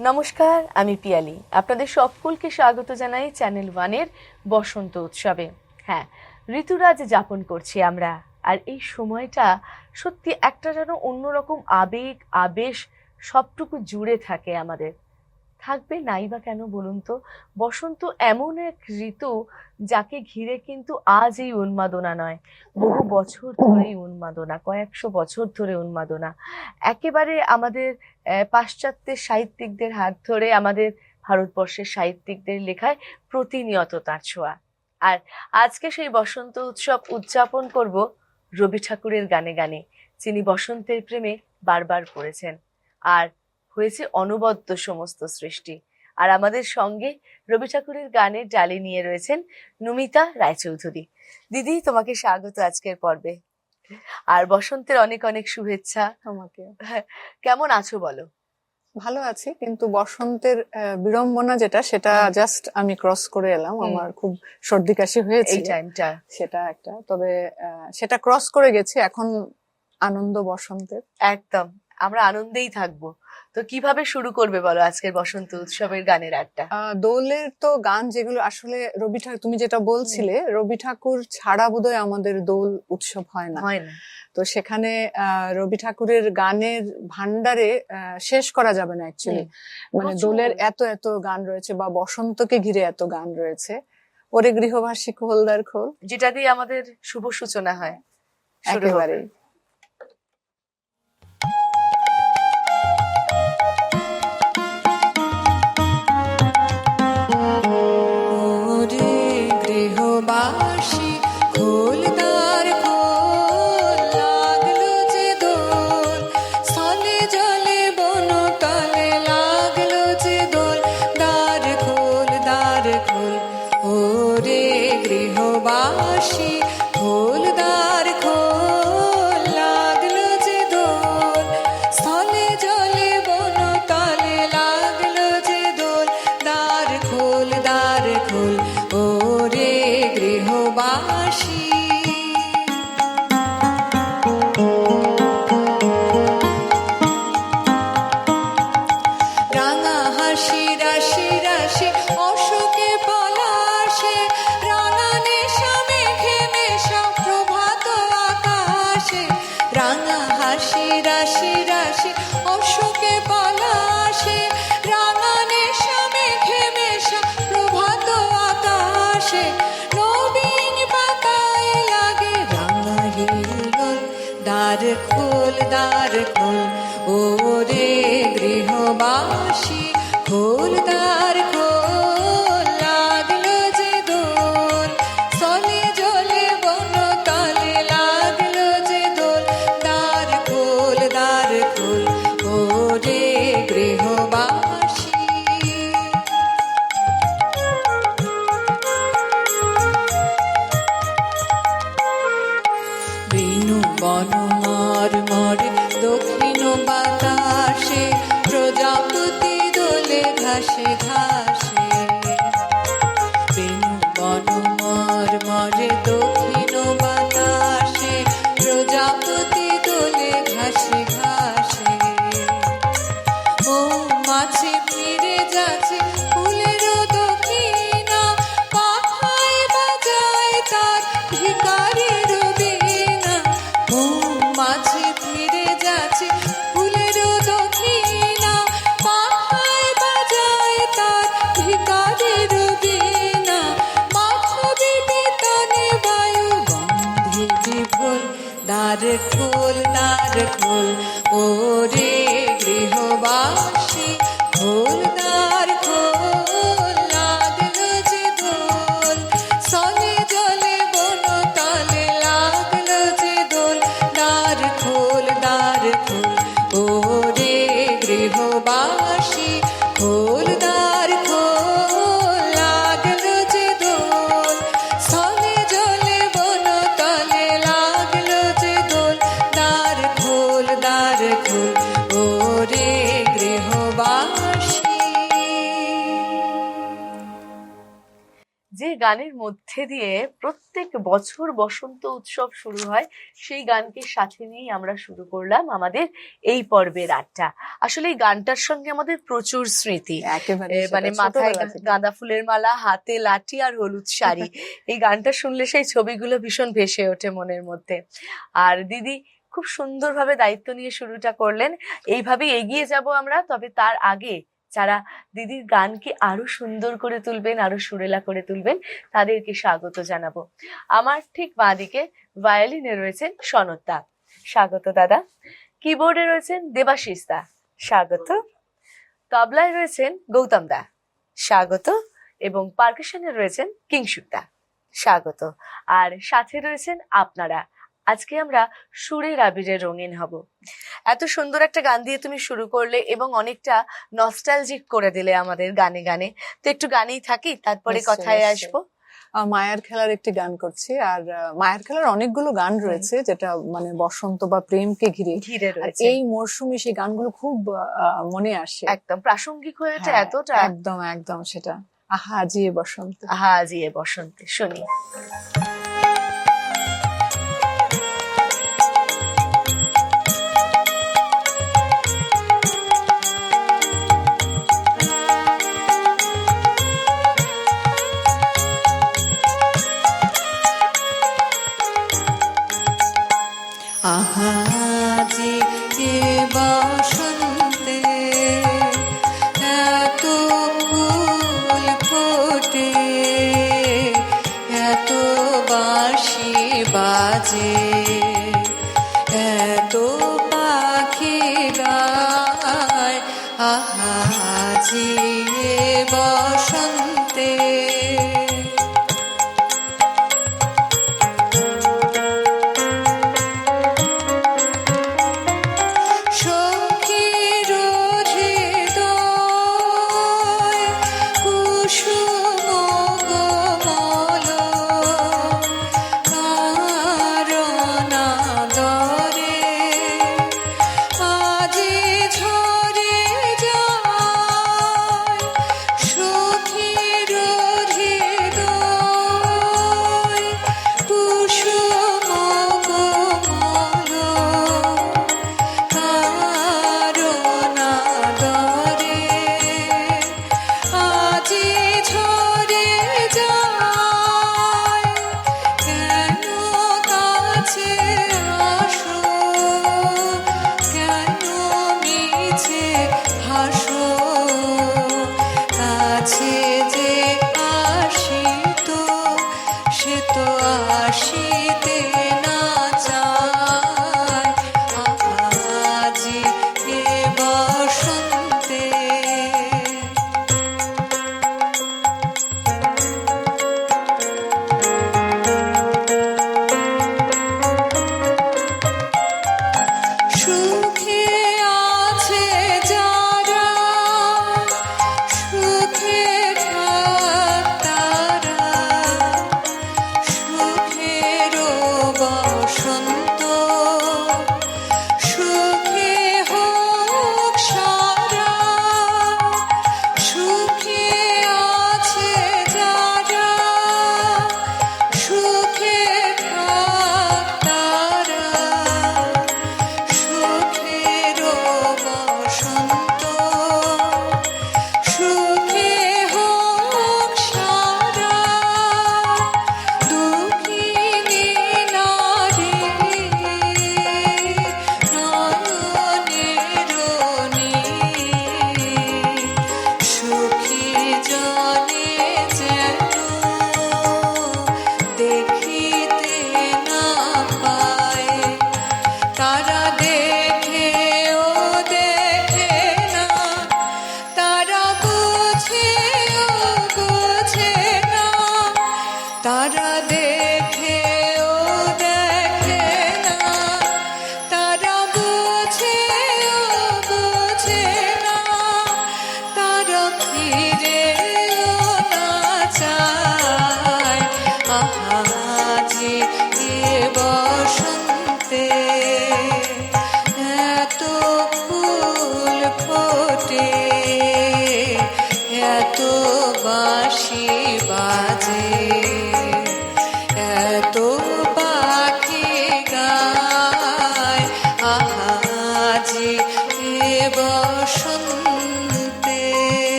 নমস্কার, আমি পিয়ালি। আপনাদের সকলকে স্বাগত জানাই চ্যানেল ওয়ানের বসন্ত উৎসবে। হ্যাঁ, ঋতুরাজ যাপন করছি আমরা। আর এই সময়টা সত্যি একটা যেন অন্যরকম আবেগ আবেশ সবটুকু জুড়ে থাকে আমাদের। থাকবে নাই বা কেন বলুন তো? বসন্ত এমন এক ঋতু যাকে ঘিরে কিন্তু আজ এই উন্মাদনা নয়, বহু বছর ধরেই উন্মাদনা, কয়েকশো বছর ধরে উন্মাদনা। একেবারে আমাদের পাশ্চাত্যের সাহিত্যিকদের হাত ধরে আমাদের ভারতবর্ষের সাহিত্যিকদের লেখায় প্রতিনিয়ত তার ছোঁয়া। আর আজকে সেই বসন্ত উৎসব উদযাপন করব রবি ঠাকুরের গানে গানে, যিনি বসন্তের প্রেমে বারবার পড়েছেন। আর হয়েছে অনবদ্য সমস্ত সৃষ্টি। আর আমাদের সঙ্গে রবি ঠাকুরের গানের ডালি নিয়ে রয়েছেন নমিতা রায়চৌধুরী। দিদি, তোমাকে স্বাগত আজকের পর্বে। আর বসন্তের অনেক অনেক শুভেচ্ছা তোমাকে। কেমন আছো বলো? ভালো আছি, কিন্তু বসন্তের বিড়ম্বনা যেটা, সেটা জাস্ট আমি ক্রস করে এলাম। আমার খুব সর্দি কাশি হয়েছে এই টাইমটা, সেটা একটা, তবে সেটা ক্রস করে গেছি। এখন আনন্দ বসন্তের। একদম আমরা আনন্দেই থাকবো। তো কিভাবে শুরু করবে বলো আজকের বসন্ত উৎসবের গানের আড্ডা? দোলের তো গান যেগুলো আসলে রবি ঠাকুর, তুমি যেটা বলছিলে, রবি ঠাকুর ছাড়া বোধহয় আমাদের দোল উৎসব হয় না। তো সেখানে রবি ঠাকুরের গানের ভান্ডারে শেষ করা যাবে না অ্যাকচুয়ালি। মানে দোলের এত এত গান রয়েছে, বা বসন্তকে ঘিরে এত গান রয়েছে। ওরে গৃহবাসী খোলদার খোল, যেটা দিয়ে আমাদের শুভ সূচনা হয় একেবারেই। গৃহবাসী খোলদার খোল, লাগলো যে দোল, স্থলে জলে বনতলে লাগলো যে দোল, দ্বার খোল দ্বার খোল, ওরে গৃহবাসী খোল দ্বার খোল, লাগলো যে দোল, স্থলে জলে বনতলে লাগলো যে দোল, দ্বার খোল দ্বার খোল, ওরে গৃহবাসী। রাঙা হাসি রাশি রাশি অশোকে পলাশে, রাঙা নেশা মেঘে মেশা প্রভাত আকাশে, রাঙা হাসি রাশি রাশি অশোকে পলাশে, রাঙা নেশা মেঘে মেশা প্রভাত আকাশে, নবীন পাতায় লাগে রাঙা হিলদোল, দ্বার খোল দ্বার খোল, ওরে গৃহবাসী খোল দ্বার খোল, লাগলো যে দোল, স্থলে জলে বনতলে লাগলো যে দোল, দ্বার খোল দ্বার খোল, ওরে গৃহবাসী। বেণু বন মর মরে দক্ষিণ বাতাসে, প্রজাপতি দোলে ঘাসে ঘাসে, বেণু বন মর মরে দক্ষিণ বাতাসে, প্রজাপতি দোলে ঘাসে ঘাসে, মৌমাছি ফিরে যাচ্ছে ফুলের দক্ষিণা, পাখায় বাজায় তার ভিখারির বীণা, মৌমাছি ফিরে যাচ্ছে ফুলের দক্ষিণা, পাখায় বাজায় তার ভিখারির বীণা, মাধবী বিতানে বায়ু গন্ধে বিভোল, দ্বার খোল দ্বার খোল, ওরে গৃহবাসী খোল দ্বার খোল, লাগলো যে দোল, স্থলে জলে বনতলে লাগলো যে দোল, দ্বার খোল দ্বার খোল, ওরে গৃহবাসী খোল দ্বার খোল, লাগলো যে দোল, স্থলে জলে বনতলে লাগলো যে দোল, দ্বার খোল দ্বার খোল, ওরে গৃহবাসী। যে গানের মধ্যে দিয়ে প্রত্যেক বছর বসন্ত উৎসব শুরু হয়, সেই গানকে সাথে নিয়েই আমরা শুরু করলাম আমাদের এই পর্বের আড্ডা। আসলে এই গানটার সঙ্গে আমাদের প্রচুর স্মৃতি, একেবারে মানে সেটা মাথায় ছোটবেলা থেকে। গাঁদা ফুলের মালা, হাতে লাঠি আর হলুদ শাড়ি, এই গানটা শুনলে সেই ছবিগুলো ভীষণ ভেসে ওঠে মনের মধ্যে। আর দিদি খুব সুন্দরভাবে দায়িত্ব নিয়ে শুরুটা করলেন। এইভাবেই এগিয়ে যাব আমরা। তবে তার আগে যারা দিদির গানকে আরো সুন্দর করে তুলবেন, আরো সুরেলা করে তুলবেন, তাদেরকে স্বাগত জানাবো। আমার ঠিক বাঁদিকে ভায়োলিনে রয়েছেন সনৎ দা, স্বাগত দাদা। কিবোর্ডে রয়েছেন দেবাশিস দা, স্বাগত। তবলায় রয়েছেন গৌতম দা, স্বাগত। এবং পারকাশনে রয়েছেন কিংশুক দা, স্বাগত। আর সাথে রয়েছেন আপনারা। আজকে আমরা সুরের আবিরে রঙিন হব। এত সুন্দর একটা গান দিয়ে তুমি শুরু করলে এবং অনেকটা নস্টালজিক করে দিলে আমাদের গানে গানে। তো একটু গানেই থাকি, তারপরে নিশ্চয়ই, কথায় নিশ্চয়ই। আসবো। মায়ার খেলার একটি গান করছি। আর মায়ার খেলার অনেকগুলো গান রয়েছে যেটা মানে বসন্ত বা প্রেমকে ঘিরে। ঘিরে আর রয়েছে, এই মরশুমে সেই গানগুলো খুব মনে আসে, একদম প্রাসঙ্গিক হয়ে ওঠে হ্যাঁ, এতটা। একদম একদম সেটা। আহা আজিয়ে বসন্ত। আহা আজিয়ে বসন্তে, শুনি। আহা যে এ বসন্তে এত ফুল ফোটে, এত বাঁশি বাজে, এত পাখি গায়। আহা যে এ বসন্তে সখীর হৃদয় কুসুম কোমল, কারণাদরে আজি ঝরে যায়। সখীর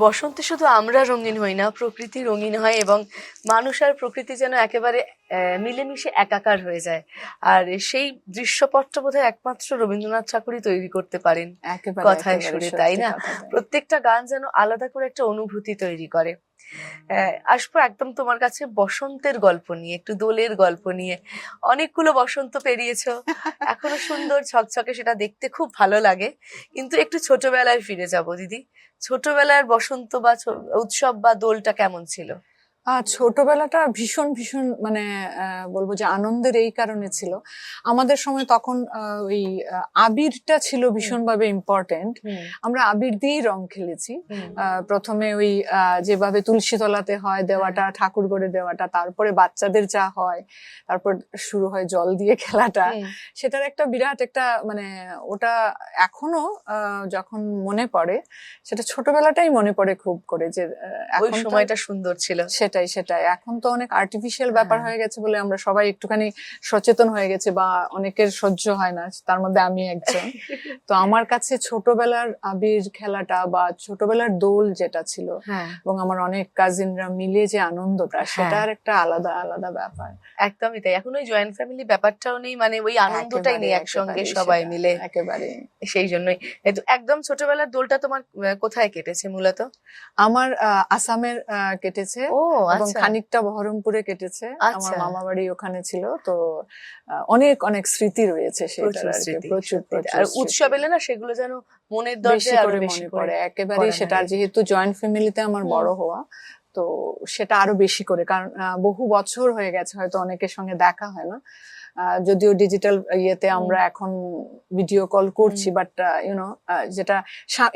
বসন্তে শুধু আমরা রঙিন হই না, প্রকৃতি রঙিন হয় এবং মানুষ আর প্রকৃতি যেন একেবারে মিলেমিশে একাকার হয়ে যায়। আর সেই দৃশ্যপটটা বোধহয় একমাত্র রবীন্দ্রনাথ ঠাকুরই তৈরি করতে পারেন একেবারে কথায় একেবারে সুরে, সত্যি তাই না? কথা তাই। প্রত্যেকটা গান যেন আলাদা করে একটা অনুভূতি তৈরি করে। আসবো একদম তোমার কাছে বসন্তের গল্প নিয়ে, একটু দোলের গল্প নিয়ে। অনেকগুলো বসন্ত পেরিয়েছো, এখনো সুন্দর ঝকঝকে, সেটা দেখতে খুব ভালো লাগে। কিন্তু একটু ছোটবেলায় ফিরে যাব দিদি। ছোটবেলার বসন্ত বা উৎসব বা দোলটা কেমন ছিল? ছোটবেলাটা ভীষণ ভীষণ মানে বলবো যে আনন্দের এই কারণে ছিল, আমাদের সময় তখন ওই আবিরটা ছিল ভীষণভাবে ইম্পর্টেন্ট। আমরা আবির দিয়েই রং খেলেছি। প্রথমে ওই যেভাবে তুলসী তলাতে হয় দেওয়াটা, ঠাকুর ঘরে দেওয়াটা, তারপরে বাচ্চাদের যা হয়, তারপর শুরু হয় জল দিয়ে খেলাটা। সেটার একটা বিরাট একটা মানে ওটা এখনো যখন মনে পড়ে, সেটা ছোটবেলাটাই মনে পড়ে খুব করে, যে ওই সময়টা সুন্দর ছিল। সেটাই সেটাই। এখন তো অনেক আর্টিফিশিয়াল ব্যাপার হয়ে গেছে বলে আমরা সবাই একটুখানি সচেতন হয়ে গেছে, বা অনেকের সহ্য হয় না, তার মধ্যে আমি একজন। তো আমার কাছে ছোটবেলার আবির খেলাটা বা ছোটবেলার দোল যেটা ছিল, এবং আমার অনেক কাজিনরা মিলে যে আনন্দটা, সেটার একটা আলাদা আলাদা ব্যাপার। একদমই তাই। এখন ওই জয়েন্ট ফ্যামিলি ব্যাপারটাও নেই, মানে ওই আনন্দটাই নেই একসঙ্গে সবাই মিলে। একেবারে সেই জন্যই একদম ছোটবেলার দোলটা তোমার কোথায় কেটেছে মূলত? আমার আসামের কেটেছে, এবং খানিকটা বহরমপুরে কেটেছে। আমার মামা বাড়ি ওখানে ছিল, তো অনেক অনেক স্মৃতি রয়েছে সেটার, প্রচুর প্রচুর। আর উৎসব এলে না সেগুলো যেন মনের দরজায় আরো বেশি মনে পড়ে একেবারে। সেটা যেহেতু জয়েন্ট ফ্যামিলিতে আমার বড় হওয়া, তো সেটা আরো বেশি করে, কারণ বহু বছর হয়ে গেছে, হয়তো অনেকের সঙ্গে দেখা হয় না, যদিও ডিজিটাল ইয়েতে আমরা এখন ভিডিও কল করছি, বাট ইউনো যেটা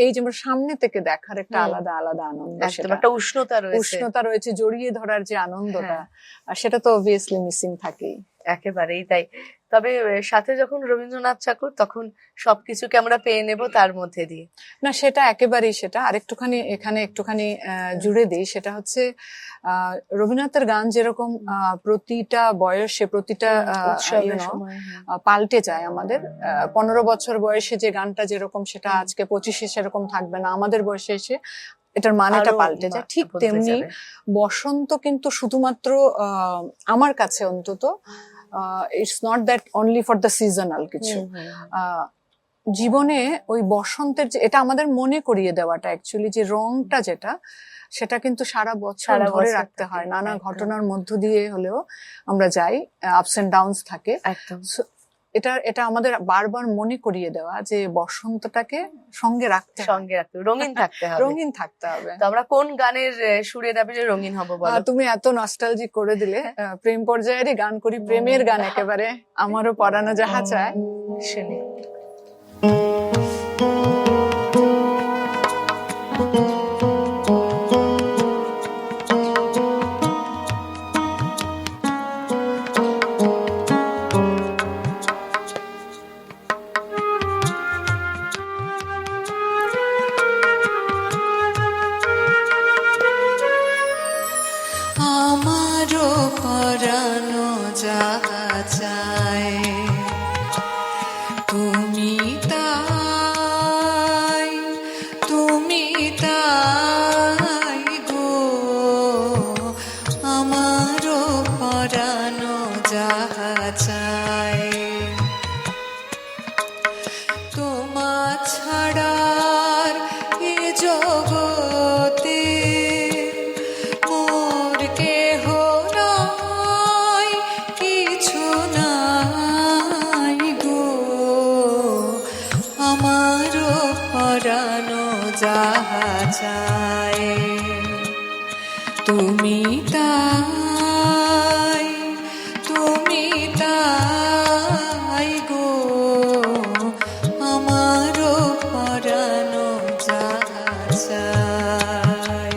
এই যে সামনে থেকে দেখার একটা আলাদা আলাদা আনন্দ, সেটা একটা উষ্ণতা রয়েছে, জড়িয়ে ধরার যে আনন্দটা, সেটা তো অবভিয়াসলি মিসিং থাকেই। একেবারেই তাই। তবে সাথে যখন রবীন্দ্রনাথ ঠাকুর, তখন সবকিছুকে আমরা পেয়ে নেব তার মধ্যে দিয়ে। না, সেটা একেবারেই সেটা। আর একটুখানি এখানে একটুখানি জুড়ে দিই, সেটা হচ্ছে রবীন্দ্রনাথের গান যেরকম প্রতিটা বয়সে প্রতিটা পাল্টে যায়। আমাদের 15 বছর বয়সে যে গানটা যেরকম, সেটা আজকে 25-এ সেরকম থাকবে না, আমাদের বয়সে এসে এটার মানেটা পাল্টে যায়। ঠিক তেমনি বসন্ত কিন্তু শুধুমাত্র আমার কাছে অন্তত it's not that only for the seasonal কিছু। জীবনে ওই বসন্তের যে এটা আমাদের মনে করিয়ে দেওয়াটা, অ্যাকচুয়ালি যে রংটা যেটা, সেটা কিন্তু সারা বছর ধরে রাখতে হয়। নানা ঘটনার মধ্য দিয়ে হলেও আমরা যাই, আপস এন্ড ডাউনস থাকে। এটা আমাদের বারবার মনে করিয়ে দেওয়া যে বসন্তটাকে সঙ্গে রাখতে রঙিন থাকতে হবে, রঙিন থাকতে হবে। তো আমরা কোন গানের সুরে দাবিতে রঙিন হব বলো? তুমি এত নস্টালজিক করে দিলে, প্রেম পর্যায়েরই গান করি, প্রেমের গান একেবারে। আমারও পরানো যাহা চায়, শুনি। আমারও পরানো যাহা চায়, তুমি তাই, তুমি তাই গো। আমারও পরানো যাহা চায়, তোমা ছাড়ার এ জগতে মোর কেহ নাই, কিছু নাই গো। আমারও পরানো যাহা চায়, তুমি তাই, তুমি তাই গো। আমারও পরানো যাহা চায়।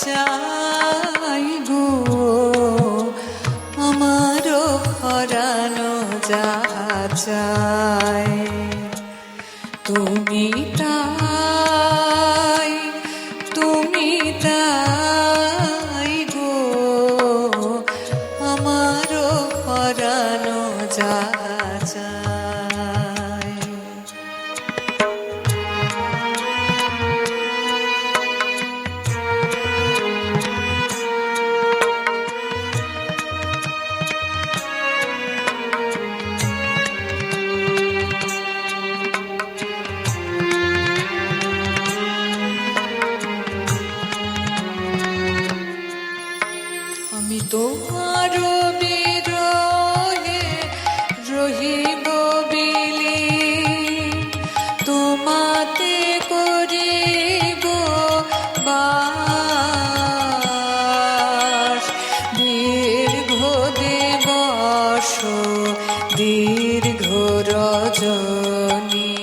চাই গো আমারও পরানো যাহা চাই তুমি তাই গো আমারও পরানো যাহা চাই আমি তোমারও বিরহে রহিব বিলীন তোমাতে করিব বাস দীর্ঘ দিবস দীর্ঘ রজনী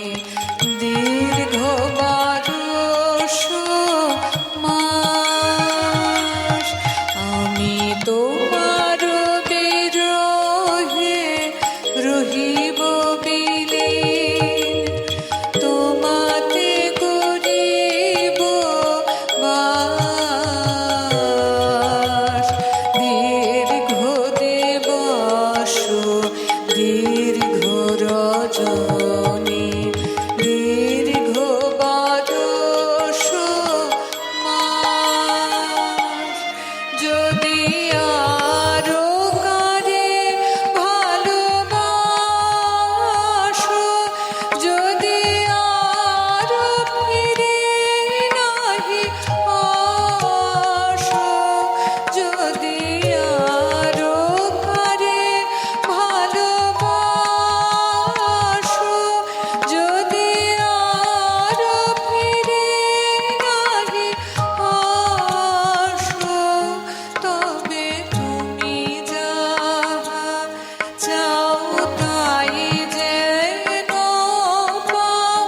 দীর্ঘ বারস মাস আমি তোমার বিরহে রহিব বিলীন তোমাতে করিব বাস দীর্ঘ দিবস দীর্ঘ রজনী দীর্ঘ বারস মাস যদি আরো কারে ভালোবাসো যদি আরো ফিরে নাহি আসো যদি আরো কারে ভালোবাসো যদি আরো ফিরে নাহি আসো তবে তুমি যাহা চাও তাই যেন পাও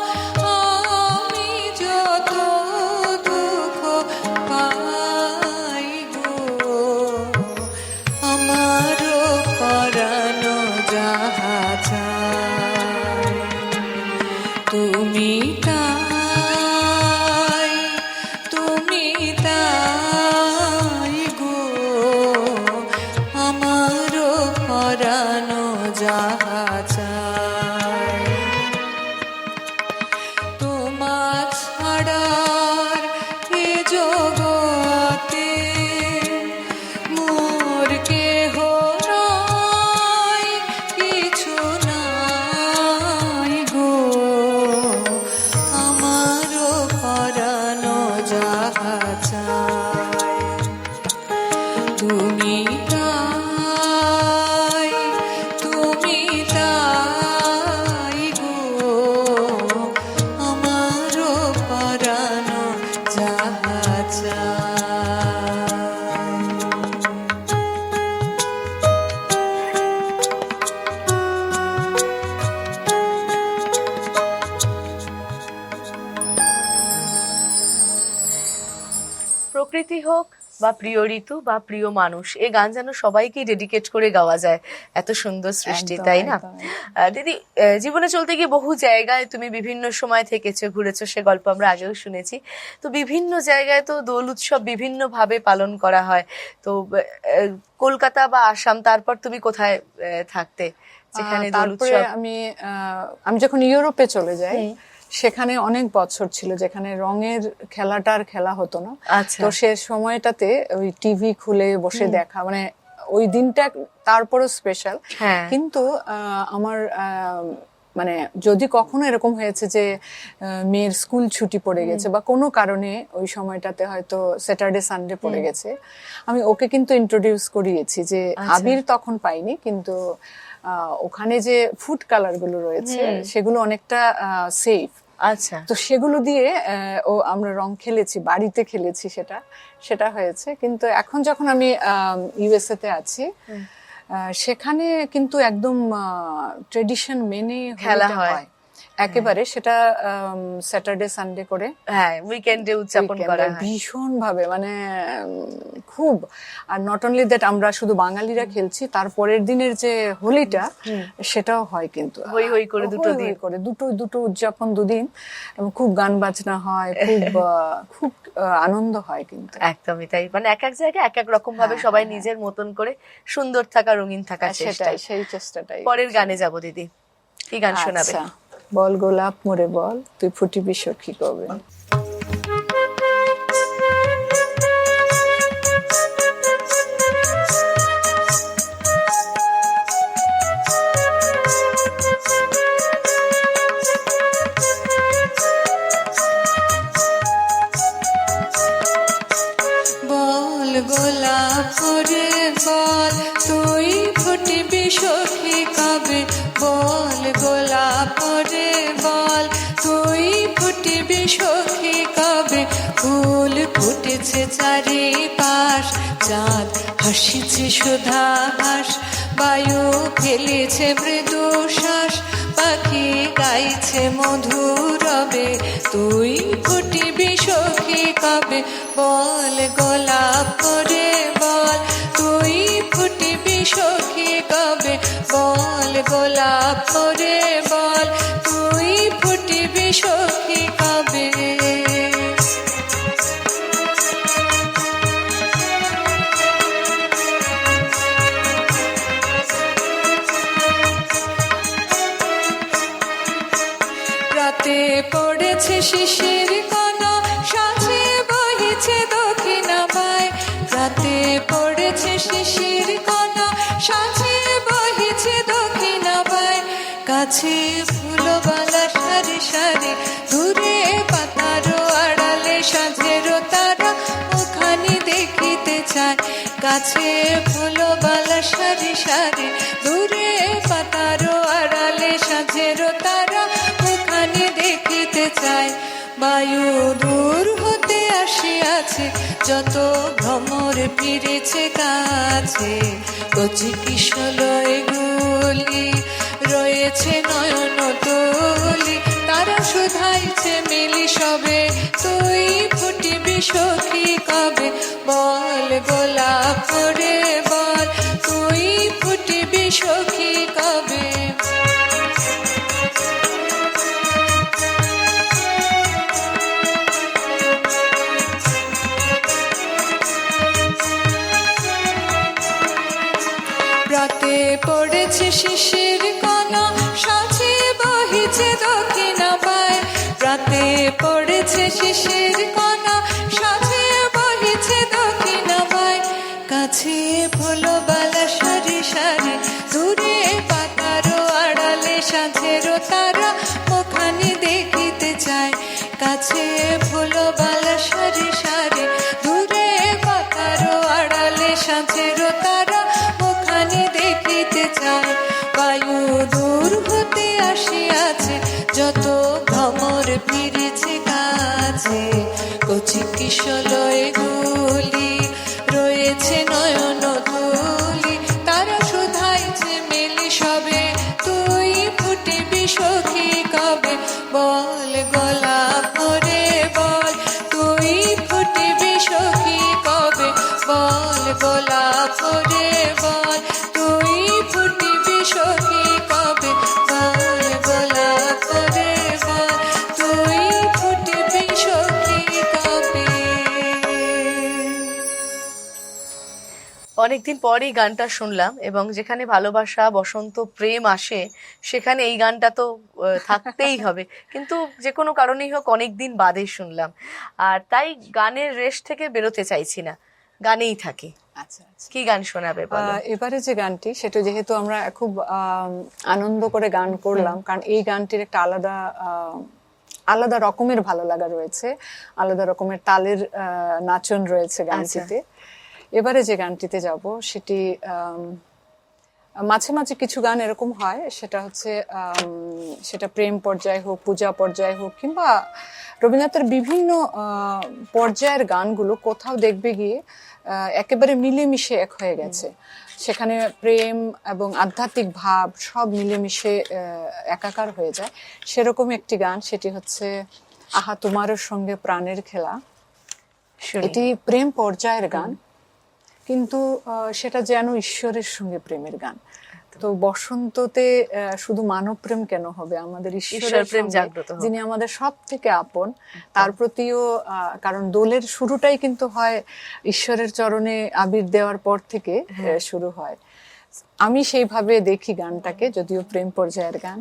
আমি যত দুঃখ পাই গো আমারও পরানো যাহা চাই তুমি তাই গো আমারও পরানো যাহা চাই তোমার ছাড়ার এ জগতে মোর কেহ নাই কিছু নাই গো আমারও পরানো যাহা চাই তুমি তাই গো আমারও পরানো যাহা চাই প্রকৃতি হোক বা প্রিয় ঋতু বা প্রিয় মানুষ, এই গান যেন সবাইকেই ডেডিকেট করে গাওয়া যায়, এত সুন্দর সৃষ্টি, একদম, তাই না? একদম। দিদি, জীবনে চলতে গিয়ে বহু জায়গায় তুমি বিভিন্ন সময় থেকেছো, ঘুরেছো, সে গল্প আমরা আগেও শুনেছি। তো বিভিন্ন জায়গায় তো দোল উৎসব বিভিন্ন ভাবে পালন করা হয়। তো কলকাতা বা আসাম, তারপর তুমি কোথায় থাকতে যেখানে দোল তারপরে উৎসব? আমি যখন ইউরোপে চলে যাই, সেখানে অনেক বছর ছিল যেখানে রঙের খেলাটার খেলা হতো না। আচ্ছা। তো সে সময়টাতে ওই টিভি খুলে বসে দেখা, মানে ওই দিনটা তারপরও স্পেশাল। হ্যাঁ। কিন্তু আমার মানে যদি কখনো এরকম হয়েছে যে মেয়ের স্কুল ছুটি পড়ে গেছে বা কোনো কারণে ওই সময়টাতে হয়তো স্যাটারডে সানডে পড়ে গেছে, আমি ওকে কিন্তু ইন্ট্রোডিউস করিয়েছি যে আবির তখন পাইনি, কিন্তু ওখানে যে ফুড কালার গুলো রয়েছে সেগুলো অনেকটা সেফ। আচ্ছা। তো সেগুলো দিয়ে আমরা রং খেলেছি, বাড়িতে খেলেছি, সেটা হয়েছে। কিন্তু এখন যখন আমি ইউএসএ তে আছি, সেখানে কিন্তু একদম ট্রেডিশন মেনে খেলা হয়। একেবারে সেটা স্যাটারডে সানডে করে হ্যাঁ উইকেন্ডে উদযাপন weekend করা এ হয়। ভীষণ ভাবে মানে খুব। আর নট অনলি দ্যাট আমরা শুধু বাঙালিরা খেলছি, তারপরের দিনের যে হোলিটা সেটাও হয় কিন্তু হই হই করে দুটো হই হই দিন। করে দুটো উদযাপন দুদিন, এবং খুব গান বাজনা হয়, খুব আনন্দ হয় কিন্তু। একদমই তাই, মানে এক এক জায়গায় এক এক রকম ভাবে হ্যাঁ, সবাই হ্যাঁ, নিজের মতন করে সুন্দর থাকা, রঙিন থাকার চেষ্টা। সেটাই, সেই চেষ্টাটাই। পরের গানে যাব দিদি, কি গান শোনাবে? আচ্ছা, বল গোলাপ মোরে বল, তুই ফুটিবি সখী কবে। বল গোলাপ রে বল, তুই ফুটবি সখী কবে। বল গোলাপ রে বল, তুই ফুটবি সখী কবে। ফুল ফুটেছে চারিপাশ, চাঁদ হাসিছে সুধা হাস, বায়ু ফেলেছে মৃদু শ্বাস, পাখি গাইছে মধুরবে, তুই ফুটবি সখী কবে। বল গোলাপ রে বল, তুই ফুটবি সখী কবে। বল গোলাপ রে বল, তুই ফুটবি সখী কবে। রাতে পড়েছে শিশির কণা, সাঁঝে বহিছে দক্ষিণাবায়। রাতে পড়েছে শিশির কণা, সাঁঝে বহিছে দক্ষিণাবায়। কাছে ফুলবালা সারি সারি, দূরে পাতারো আড়ালে সাঁঝেরও তারা মুখানি দেখিতে চায়। কাছে ফুলবালা সারি সারি, দূরে পাতারো আড়ালে সাঁঝেরও তারা মুখানি দেখিতে চায়। বায়ু দূর হতে আসিয়াছে, যত ভ্রমর ফিরেছে কাছে। কচি কিশলয় গুলি রয়েছে নয়ন তুলি, তারা শুধাইছে মিলি সবে, তুই ফুটিবি সখী কবে। বল গোলাপ রে বল, তুই ফুটিবি সখী কবে। রাতে পড়েছে শিশির কণা, সাঁঝে বহিছে দক্ষিণাবায়। রাতে পড়েছে শিশির কণা, সাঁঝে বহিছে দক্ষিণাবায়। কাছে ফুলবালা সারি সারি, দূরে পাতারো আড়ালে সাঁঝেরও তারা মুখানি দেখিতে চায়। কাছে ফুলবালা সারি সারি, দূরে পাতারো আড়ালে সাঁঝেরও তারা মুখানি দেখিতে চায়। বায়ু দূর হতে আসিয়াছে, যত ভ্রমর ফিরেছে কাছে। কচি কিশলয় গুলি রয়েছে নয়ন তুলি, তারা শুধাইছে মিলি সবে, তুই ফুটিবি সখী কবে। বল গোলাপ রে বল, তুই ফুটিবি সখী কবে। বল গোলাপ রে বল, তুই ফুটিবি সখী কবে। বল গোলাপ রে বল, তুই ফুটিবি সখী কবে। অনেকদিন পর এই গানটা শুনলাম, এবং যেখানে ভালোবাসা, বসন্ত, প্রেম আসে, সেখানে এই গানটা তো থাকতেই হবে। কিন্তু যে কোনো কারণেই হোক অনেকদিন বাদে শুনলাম, আর তাই গানের রেশ থেকে বেরোতে চাইছি না, গানেই থাকি। আচ্ছা আচ্ছা, কি গান শোনাবে বলো? এবারে যে গানটি, সেটা যেহেতু আমরা খুব আনন্দ করে গান করলাম, কারণ এই গানটির একটা আলাদা রকমের ভালো লাগা রয়েছে, আলাদা রকমের তালের নাচন রয়েছে গানটিতে। এবারে যে গানটিতে যাব সেটি মাঝে মাঝে কিছু গান এরকম হয়, সেটা হচ্ছে সেটা প্রেম পর্যায়ে হোক, পূজা পর্যায়ে হোক, কিংবা রবীন্দ্রনাথের বিভিন্ন পর্যায়ের গানগুলো কোথাও দেখবে গিয়ে একেবারে মিলেমিশে এক হয়ে গেছে। সেখানে প্রেম এবং আধ্যাত্মিক ভাব সব মিলেমিশে একাকার হয়ে যায়। সেরকম একটি গান, সেটি হচ্ছে আহা তোমারও সঙ্গে প্রাণের খেলা। এটি প্রেম পর্যায়ের গান, কিন্তু সেটা যেন ঈশ্বরের সঙ্গে প্রেমের গান। তো বসন্ততে শুধু মানব প্রেম কেন হবে, আমাদের ঈশ্বরের প্রেম জাগ্রত, যিনি আমাদের সব থেকে আপন, তার প্রতিও, কারণ দোলের শুরুটাই কিন্তু হয় ঈশ্বরের চরণে আবির দেওয়ার পর থেকে শুরু হয়। আমি সেইভাবে দেখি গানটাকে, যদিও প্রেম পর্যায়ের গান।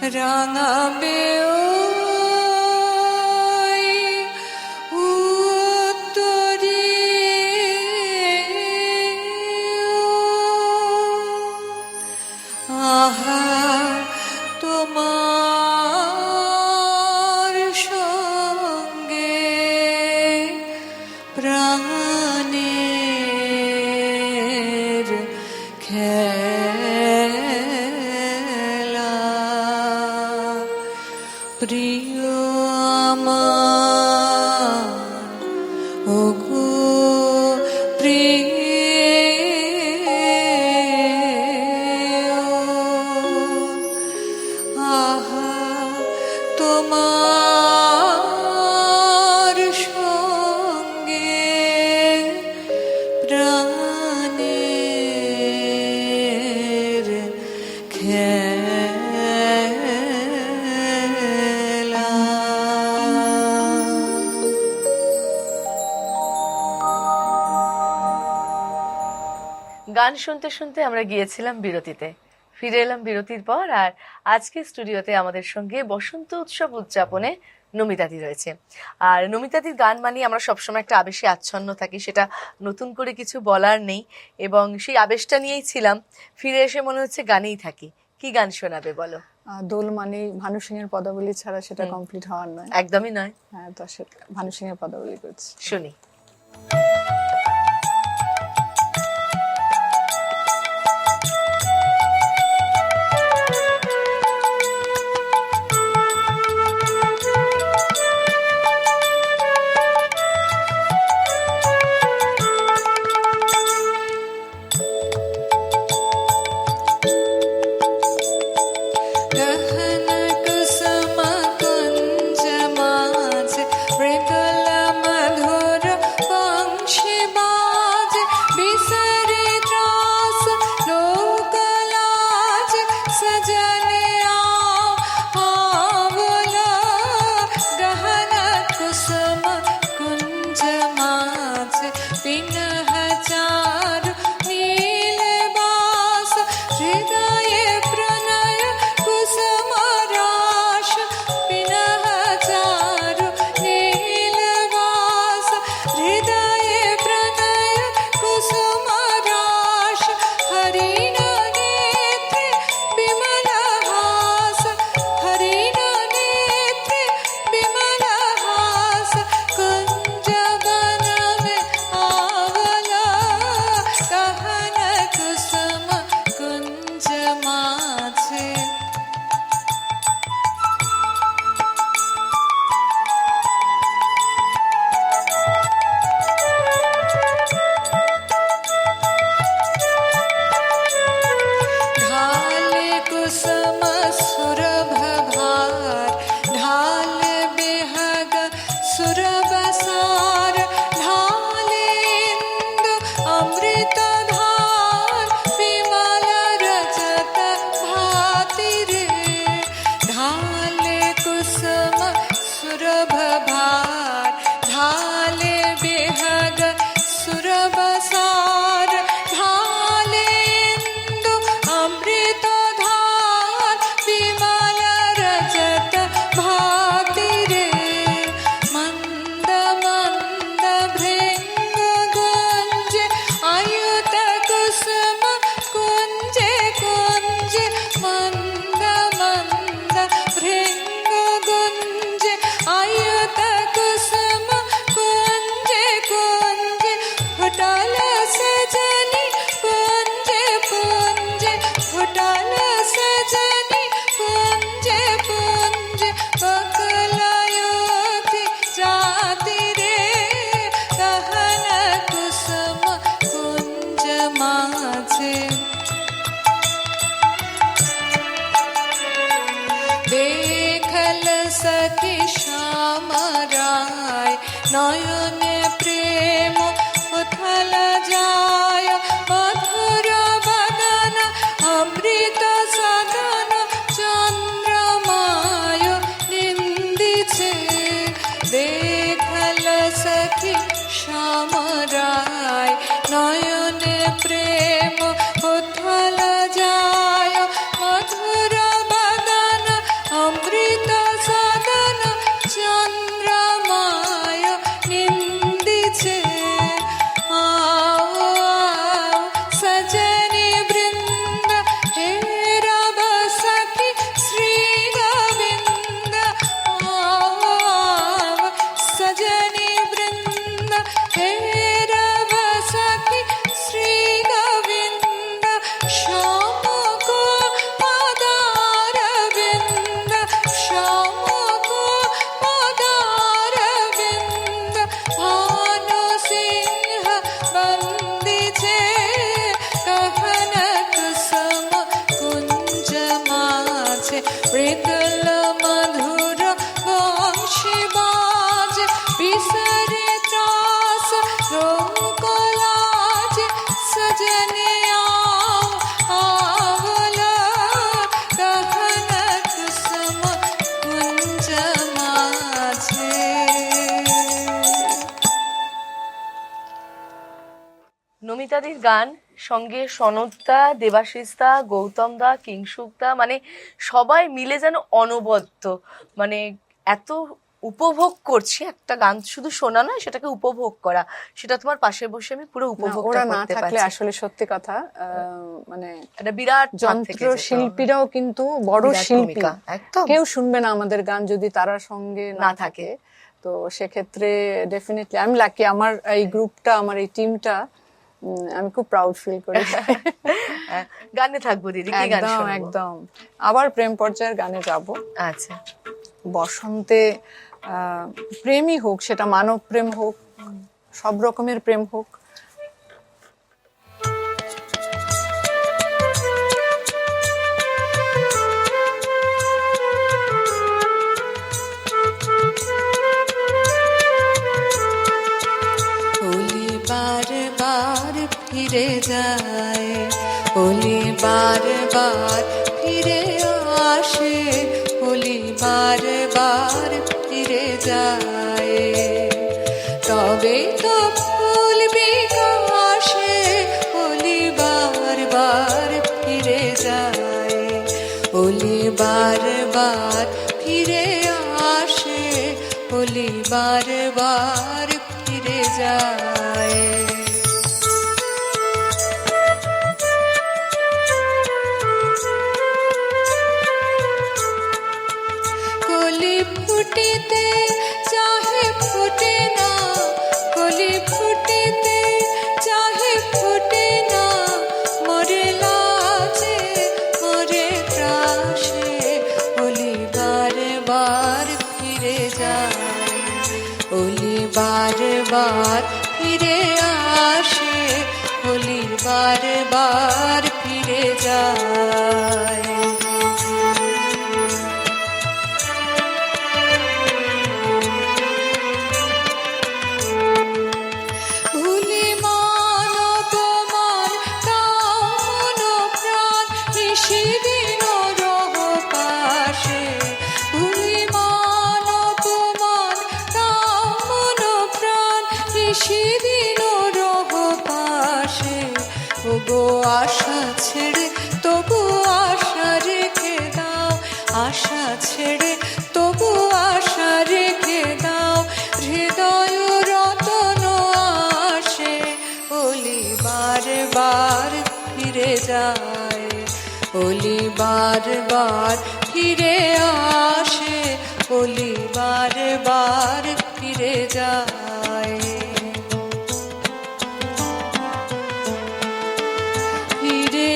রাঙাবে ওই উত্তরে আহা তোমার সঙ্গে প্রাণের খেলা প্রিয় আমার ওগো আহা তোমার সঙ্গে প্রাণের খেলা। গান শুনতে শুনতে আমরা গিয়েছিলাম বিরতিতে, ফিরে এলাম বিরতির পর। আর আজকে স্টুডিওতে আমাদের সঙ্গে বসন্ত উৎসব উদযাপনে নমিতাদি রয়েছে। আর নমিতাদির গান মানে আমরা সবসময় একটা আবেশে আচ্ছন্ন থাকি, সেটা নতুন করে কিছু বলার নেই, এবং সেই আবেশটা নিয়েই ছিলাম। ফিরে এসে মনে হচ্ছে গানেই থাকি। কি গান শোনাবে বলো? দোল মানে ভানু সিং এর পদাবলী ছাড়া সেটা কমপ্লিট হওয়ার নয়, একদমই নয়। হ্যাঁ, তো সেটা ভানু সিং এর পদাবলী করছি। শুনি। গহন কুসুম কুঞ্জ মাঝ মৃদুল মধুর বংশী বাজ বিসরে ত্রাস লোক লাজ সজনে आवला गहन कुसुम कुंज माझ पिनह चारु नील बास हृदय प्रणय कुसुम राश पिनह चारु नील बास हृदय प्रणय कुसुम राश हरिण नेत्रे विमल हास हरिण नेत्रे विमल हास कुंज वन में आवला गहन कुसुम कुंज माझे। ढाले कुसुम सुरभ भार ढाल बेहग सुरभ सार ढाले इंदु अमृत धार विमल रजत भाति रे ढाले कुसुम सुरभ भार ढाले बेहग सुरभ सार ढाले इंदु अमृत धार विमल रजत भाति रे मंद मंद भृंग गुंज आयुत कुसुम कुंज कुंज मंद मंद भृंग गुंज आयुत कुसुम कुंज कुंज फुटल सजनी कुंज कुंज फुटल सजनी कुंज कुंज बकलायोति जाति रे गहन कुसुम कुंज माझे। देखल सखी श्याम राय नयन प्रेम उथल जाय मधुर बदन अमृत सदन चंद्रमाय निंदिछे देखल सखी श्याम राय नयन प्रेम उथल जाय मधुर बदन मृदुल मधुर वंशी बाज बिसरे त्रास रोम को लाज सजने आवला गगन कुसुम कुंज माझे। নমিতাদির গান, সঙ্গে সনদদা, দেবাশিসদা, গৌতমদা, কিংসুকদা, মানে সবাই মিলে যেন অনবদ্য, মানে এত উপভোগ করছি একটা গান, শুধু শোনা নয় সেটাকে উপভোগ করা, সেটা তোমার পাশে বসে আমি পুরো উপভোগ ওরা না করতে থাকলে পারছি। আসলে সত্যি কথা মানে একটা বিরাট ভাগ থেকে যন্ত্র যেত। শিল্পীরাও কিন্তু বড় বিরাট শিল্পী, ভূমিকা, একদম। কেউ শুনবে না আমাদের গান যদি তারা সঙ্গে না না থাকে। থাকে। তো সেক্ষেত্রে ডেফিনেটলি আমি লাকি, আমার এই গ্রুপটা, আমার এই টিমটা, আমি খুব প্রাউড ফিল করি। গানে থাকবো দিদি, কি গান একদম শোনাবো? একদম, আবার প্রেম পর্যায়ের গানে যাব। আচ্ছা, বসন্তে প্রেমই হোক, সেটা মানব প্রেম হোক, সব রকমের প্রেম হোক। ওলি বার বার ফিরে যায়, ওলি বার বার ফিরে আসে, ওলি বার বার ফিরে যায়। তবে তো ফুল বিকাশে ওলি বার বার ফিরে যায়, ওলি বার বার ফিরে আসে, ওলি বার বার ফিরে যায়। কলি ফুটিতে চাহে ফুটে না, কলি ফুটিতে চাহে ফুটে না, মরে লাজে মরে ত্রাসে, ওলি বার বার ফিরে যায়, ওলি বার বার ফিরে আসে, ওলি বার বার ফিরে যায়। ভুলি মান অপমান তাও মন প্রাণ নিশিদিন রহ পাশে, ভুলি মান অপমান তাও মন প্রাণ নিশিদিন রহ পাশে। ওগো আশা ছেড়ে তবু আশা রেখে দাও, আশা ছেড়ে তবু আশা রেখে দাও, হৃদয় রতন আসে, ওলি বার বার ফিরে যায়, ওলি বার বার ফিরে আসে, ওলি বার বার ফিরে যায়। ফিরে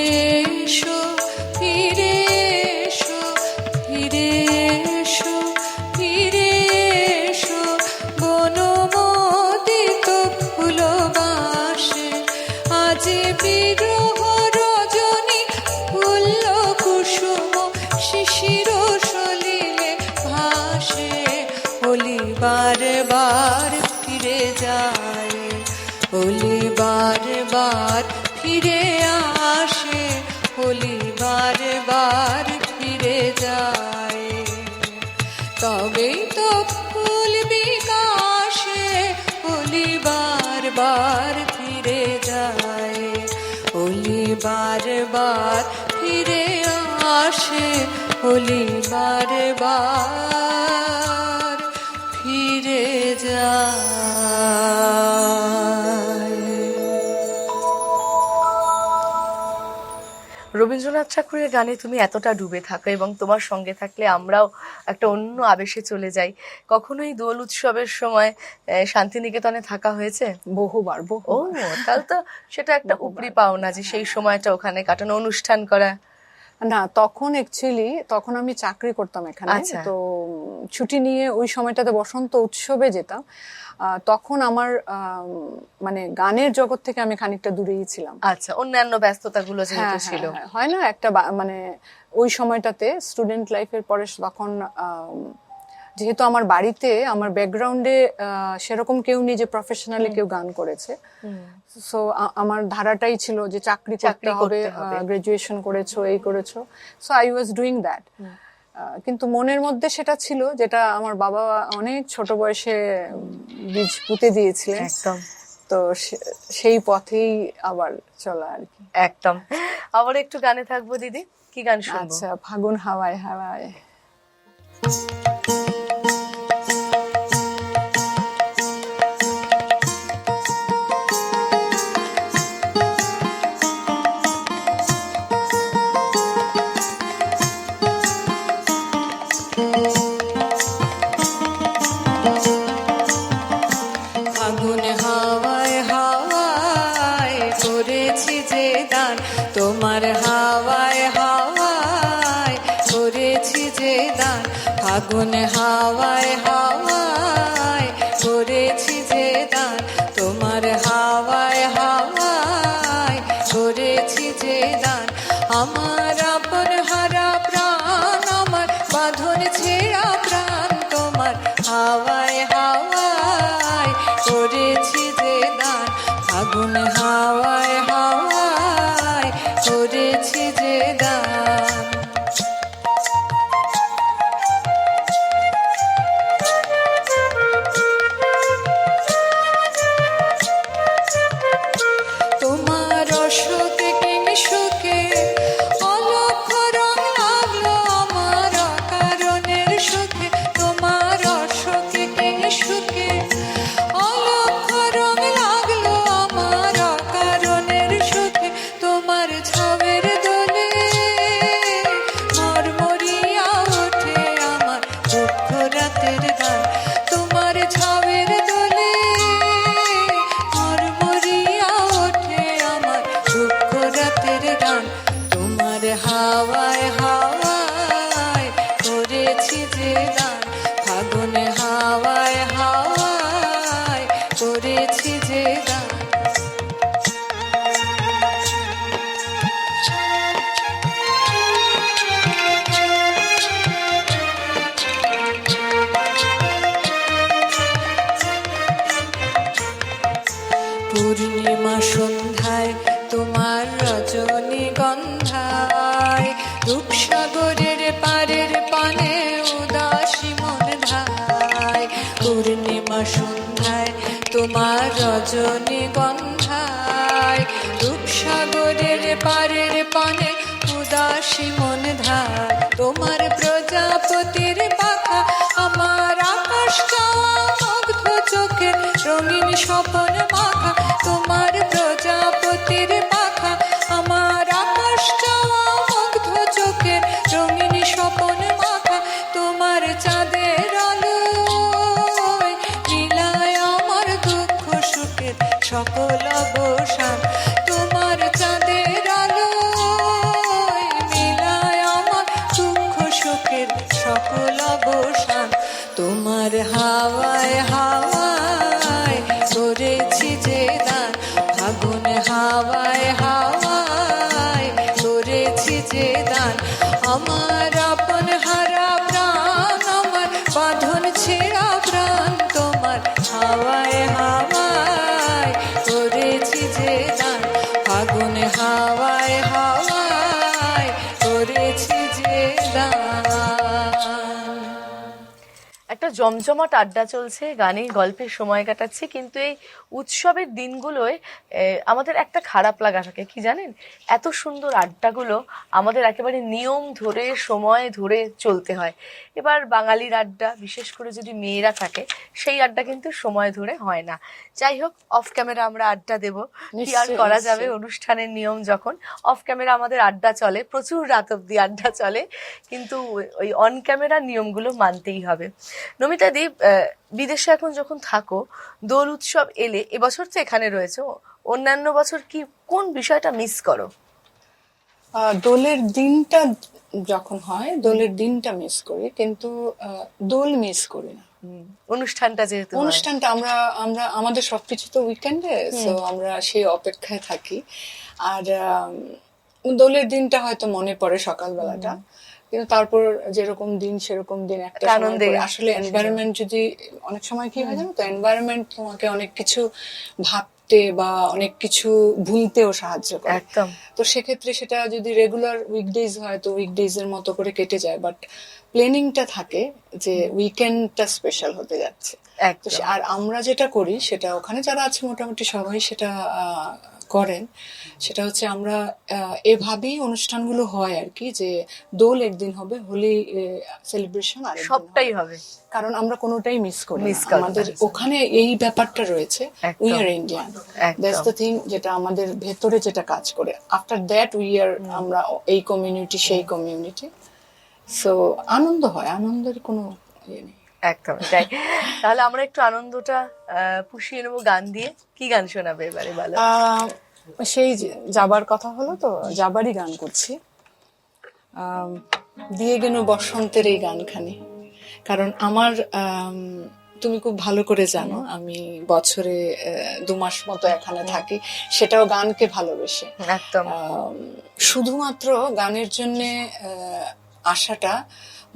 এসো, ফিরে এসো, ফিরে এসো, ফিরে এসো, বনমোদিত ফুলবাসে, আজ বিরহ রজনী ফুল্ল কুসুম শিশির সলিলে ভাসে, ওলি বার বার ফিরে যায়, ওলি বার বার ফিরে আসে, ওলি বার বার ফিরে যায়। তবেই তো ফুল বিকাশে ওলি বার বার ফিরে যায়, ওলি বার বার ফিরে আসে, ওলি বার বার ফিরে যায়। রবীন্দ্রনাথ ঠাকুরের গানে তুমি এতটা ডুবে থাকো এবং তোমার সঙ্গে থাকলে আমরাও একটা অন্য আবেশে চলে যাই। কখনোই দোল উৎসবের সময় শান্তিনিকেতনে থাকা হয়েছে? বহুবার। ও, তাহলে তো সেটা একটা উপরি পাওনা যে সেই সময়টা ওখানে কাটানো, অনুষ্ঠান করা। না, তখন অ্যাকচুয়ালি তখন আমি চাকরি করতাম এখানে। আচ্ছা। তো ছুটি নিয়ে ওই সময়টাতে বসন্ত উৎসবে যেতাম। তখন আমার মানে গানের জগৎ থেকে আমি খানিকটা দূরেই ছিলাম। আচ্ছা, অন্যান্য ব্যস্ততাগুলো যেহেতু হ্যাঁ, ছিল। হ্যাঁ, হয় না একটা মানে ওই সময়টাতে স্টুডেন্ট লাইফের পরে তখন যেহেতু আমার বাড়িতে আমার ব্যাকগ্রাউন্ডে সেরকম কেউ নেই যে প্রফেশনালি কেউ গান করেছে, সো আমার ধারাটাই ছিল যে চাকরি করতে হবে, গ্রাজুয়েশন করেছো, এই করেছো, so I was doing that. কিন্তু মনের মধ্যে সেটা ছিল যেটা আমার বাবা অনেক ছোট বয়সে বীজ পুঁতে দিয়েছিলেন, একদম। তো সেই পথেই আবার চলা আর কি। একদম। আবার একটু গানে থাকবো দিদি, কি গান শুনবো? আচ্ছা, ফাগুন হাওয়ায় হাওয়ায়। ফাগুন হাওয়ায় হাওয়ায় করেছি যে দান, তোমার হাওয়ায় হাওয়ায় করেছি যে দান। ফাগুন হাওয়ায় হাওয়ায় করেছি যে দান, তোমার হাওয়ায় হাওয়ায় করেছি যে দান। আমার আপন হারা প্রাণ, আমার বাঁধন ছেঁড়া প্রাণ, তোমার হাওয়ায় হাওয়ায় করেছি যে দান। ফাগুন হাওয়ায় হাওয়ায় করেছি যে দান। তোমার অশোকে কিংসুকে অলক্ষ রং লাগলো আমার অকারণের সুখে। তোমার অশোকে কিংসুকে অলক্ষ রং লাগলো আমার অকারণের সুখে। তোমার ছাবের দোলে মরমরিয়া ওঠে আমার দুঃখ রাতের গান। তোমার ছাবের দোলে মরমরিয়া ওঠে আমার দুঃখ রাতের গান। তোমার হাওয়ায় হাওয়ায় করেছি যে গান, ফাগুন হাওয়ায় হাওয়ায় করেছি যে গান। পূর্ণিমা সন্ধ্যায় তোমার রজনীগন্ধায়, রূপসাগরের পারের পানে উদাসী মন ধায়। পূর্ণিমা সন্ধ্যায় তোমার রজনীগন্ধায়, রূপসাগরের পারের পানে উদাসী মন ধায়। তোমার প্রজাপতির পাখা আমার আকাশ চাওয়া মুগ্ধ চোখের রঙিন স্বপন মাখা। তোমার প্রজাপতির পাখা আমার আকাশ চাওয়া মুগ্ধ চোখের রঙিন স্বপন মাখা। তোমার চাঁদের আলোয় মিলায় আমার দুঃখ সুখের সকল অবসান। তোমার চাঁদের আলোয় মিলায় আমার দুঃখ সুখের সকল অবসান। তোমার হাওয়ায় হাওয়ায় করেছি যে দান, ফাগুন হাওয়ায় হাওয়ায় করেছি যে দান। আমার আপন হারা প্রাণ, আমার বাঁধন ছেঁড়া প্রাণ, তোমার হাওয়ায় হাওয়ায় করেছি যে দান। ফাগুন হাওয়ায় হাওয়ায় করেছি যে দান। একটা জমজমাট আড্ডা চলছে, গানে গল্পের সময় কাটাচ্ছে, কিন্তু এই উৎসবের দিনগুলোয় আমাদের একটা খারাপ লাগা থাকে, কি জানেন? এত সুন্দর আড্ডাগুলো আমাদের একেবারে নিয়ম ধরে সময় ধরে চলতে হয়। এবার বাঙালির আড্ডা, বিশেষ করে যদি মেয়েরা থাকে, সেই আড্ডা কিন্তু সময় ধরে হয় না। যাই হোক, অফ ক্যামেরা আমরা আড্ডা দেব, কি আর করা যাবে, অনুষ্ঠানের নিয়ম যখন। অফ ক্যামেরা আমাদের আড্ডা চলে, প্রচুর রাত অব্দি আড্ডা চলে, কিন্তু ওই অন ক্যামেরা নিয়মগুলো মানতেই হবে। নমিতা দি, বিদেশে এখন যখন থাকো, দোল উৎসব এলে, এবছর তো এখানে রয়েছে, অন্যান্য বছর কি কোন বিষয়টা মিস করো? দোলের দিনটা যখন হয়, দোলের দিনটা মিস করি, কিন্তু দোল মিস করি না। অনুষ্ঠানটা যেহেতু হয়। অনুষ্ঠানটা আমরা আমরা আমাদের সবকিছু তো উইকেন্ডে, সো আমরা সেই অপেক্ষায় থাকি। আর দোলের দিনটা হয়তো মনে পড়ে সকালবেলাটা, কিন্তু তারপর যেরকম দিন সেরকম দিন একটা সময় আনন্দে পরে আসলে এনভায়রনমেন্ট যদি অনেক সময় কি হয় জানো তো, এনভায়রনমেন্ট তোমাকে অনেক কিছু ভাবতে বা অনেক কিছু ভুলতেও সাহায্য করে। একদম। তো সেক্ষেত্রে সেটা যদি রেগুলার উইকডেজ হয় তো উইকডেজ এর মতো করে কেটে যায়, বাট প্ল্যানিংটা থাকে যে উইকেন্ডটা স্পেশাল হতে যাচ্ছে। তো একদম। আর আমরা যেটা করি সেটা ওখানে যারা আছে মোটামুটি সবাই সেটা করেন, সেটা হচ্ছে আমরা এভাবেই অনুষ্ঠানগুলো হয় আর কি, যে দোল একদিন হবে, হোলি সেলিব্রেশন আর সবটাই হবে, কারণ আমরা কোনোটাই মিস করি না। Miss করি না। আমাদের ওখানে এই ব্যাপারটা রয়েছে, একদম। We are Indian, that's the thing, যেটা আমাদের ভেতরে যেটা কাজ করে। আফটার দ্যাট উই আর, আমরা এই কমিউনিটি সেই কমিউনিটি, সো আনন্দ হয়, আনন্দের কোনো ইয়ে নেই। একদম তাই। তাহলে আমরা একটু আনন্দটা পুষিয়ে নেবো গান দিয়ে। কি গান শোনাবে এবারে বলো? সেই যাবার কথা হলো তো, যাবারই গান করছি। দিয়ে গেল বসন্তের এই গানখানি, কারণ আমার তুমি খুব ভালো করে জানো আমি বছরে 2 মাস মতো এখানে থাকি, সেটাও গানকে ভালোবেসে। একদম। শুধুমাত্র গানের জন্য আসাটা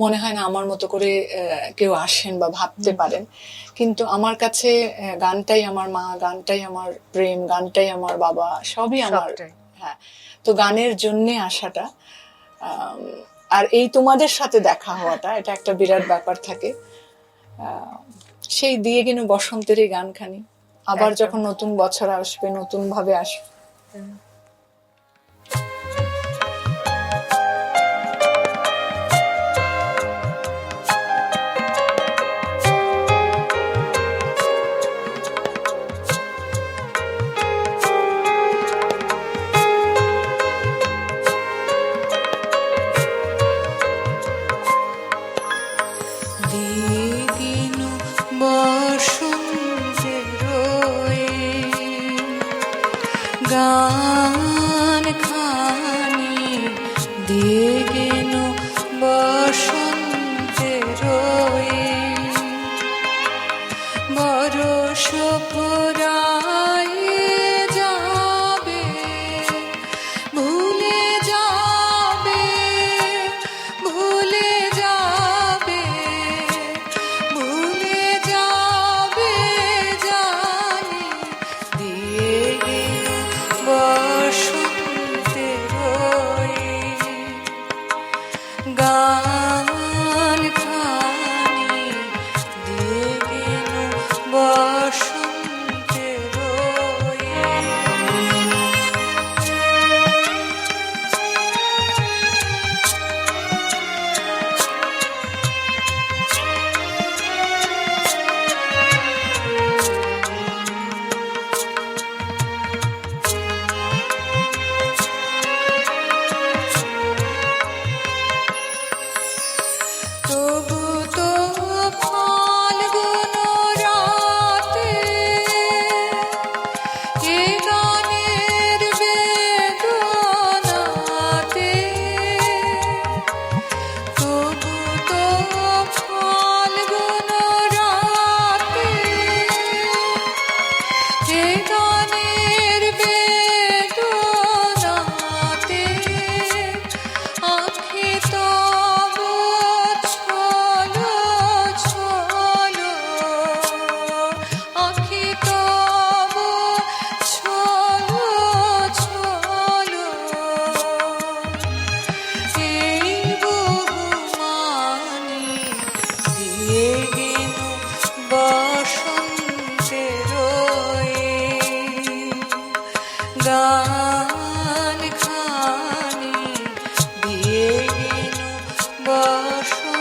মনে হয় না আমার মতো করে কেউ আসেন বা ভাবতে পারেন, কিন্তু আমার কাছে গানটাই আমার মা, গানটাই আমার প্রেম, গানটাই আমার বাবা, সবই আমার। হ্যাঁ, তো গানের জন্যে আসাটা, আর এই তোমাদের সাথে দেখা হওয়াটা, এটা একটা বিরাট ব্যাপার থাকে। সেই দিয়ে কিনা বসন্তের এই গানখানি আবার যখন নতুন বছর আসবে, নতুন ভাবে আসবে। গান খানি দিয়ে গেল বসন্তের বরষ ফুরায়ে যাবে, ভুলে যাবে, ভুলে যাবে, ভুলে যাবে জানি, দিয়ে গেল বসন্তের গান খানি দিয়ে গেল বসন্তের তবু তো ফাল্গুন রাতে এ গানের বেদনাতে, তবু তো ফাল্গুন রাতে এ গানের বেদনাতে, আঁখি তব ছলো ছলো, আঁখি তব ছলো ছলো, এই বহুমানি দিয়ে গেল বসন্তের গান খানি দিয়ে গেল বসন্তের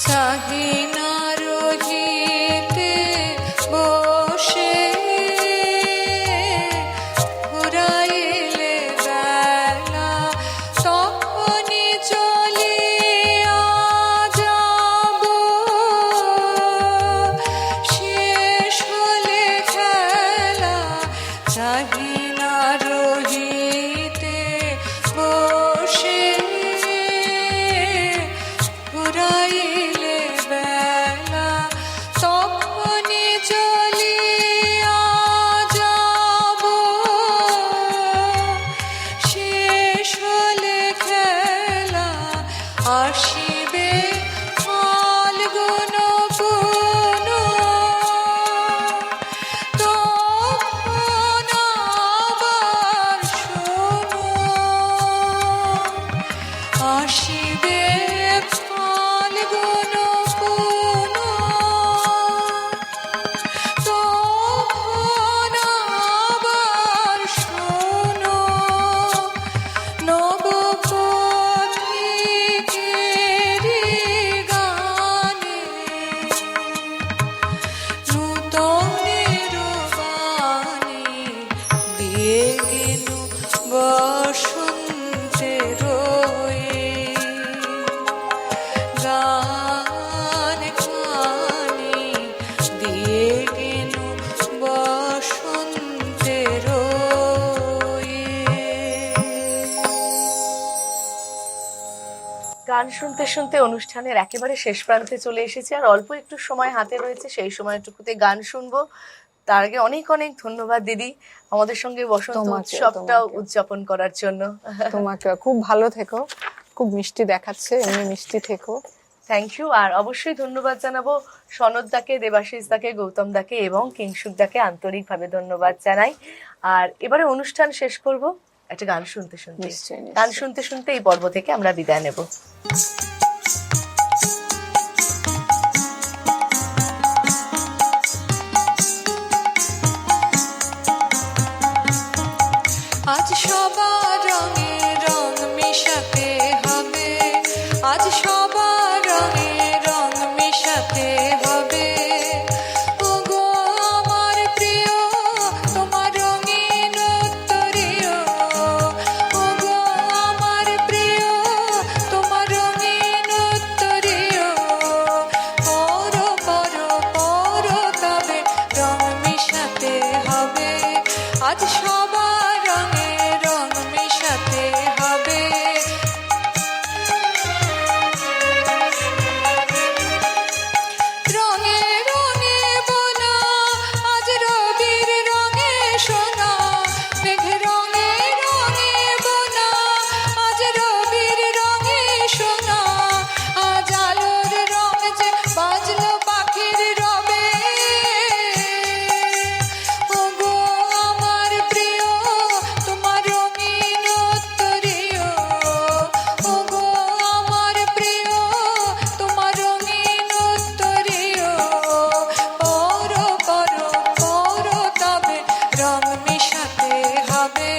চাহি না রহিতে বসে, গান শুনতে শুনতে অনুষ্ঠানের একেবারে শেষ প্রান্তে চলে এসেছি, আর অল্প একটু সময় হাতে রয়েছে, সেই সময়টুকুতে গান শুনবো। তার আগে অনেক অনেক ধন্যবাদ দিদি আমাদের সঙ্গে বসন্ত উৎসবটাও উদযাপন করার জন্য। তোমাকে খুব ভালো থেকো, খুব মিষ্টি দেখাচ্ছে, এমনি মিষ্টি থেকো। Thank you. আর অবশ্যই ধন্যবাদ জানাবো সনদ দাকে, দেবাশিস দাকে, গৌতম দাকে এবং কিংশুক দাকে আন্তরিকভাবে ধন্যবাদ জানাই। আর এবারে অনুষ্ঠান শেষ করব একটা গান শুনতে শুনতে। গান শুনতে শুনতে এই পর্ব থেকে আমরা বিদায় নেব। আজ সবার রঙে রং মেশাতে হবে, আজ সবার রঙে রং মেশাতে হবে। ওগো আমার প্রিয় তোমার রঙিন উত্তরীয়, ওগো আমার প্রিয় তোমার রঙিন উত্তরীয়। পরো পরো পরো তবে রং মেশাতে হবে, আজ সবার রঙে রং মেশাতে হবে। রঙে রঙে বোনা আজ রবির রঙে সোনা, মেঘ রঙে রঙে বোনা আজ রবির রঙে সোনা। আজ আলোর রং যে বাজলো পাখির রবে, ওগো আমার প্রিয় তোমার রঙিন উত্তরীয়, ওগো আমার প্রিয় তোমার রঙিন উত্তরীয়। পরো পরো পরো তবে রং মেশাতে হবে,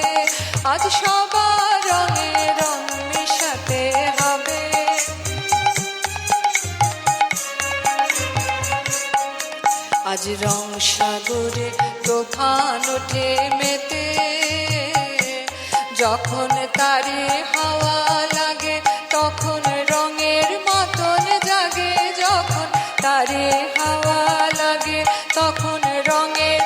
আজ সবার রঙে রং মেশাতে হবে। আজ রং সাগরে তুফান ওঠে মেতে, যখন তারে হাওয়া লাগে তখন রঙের মতন জাগে, যখন তারে হাওয়া লাগে তখন রঙের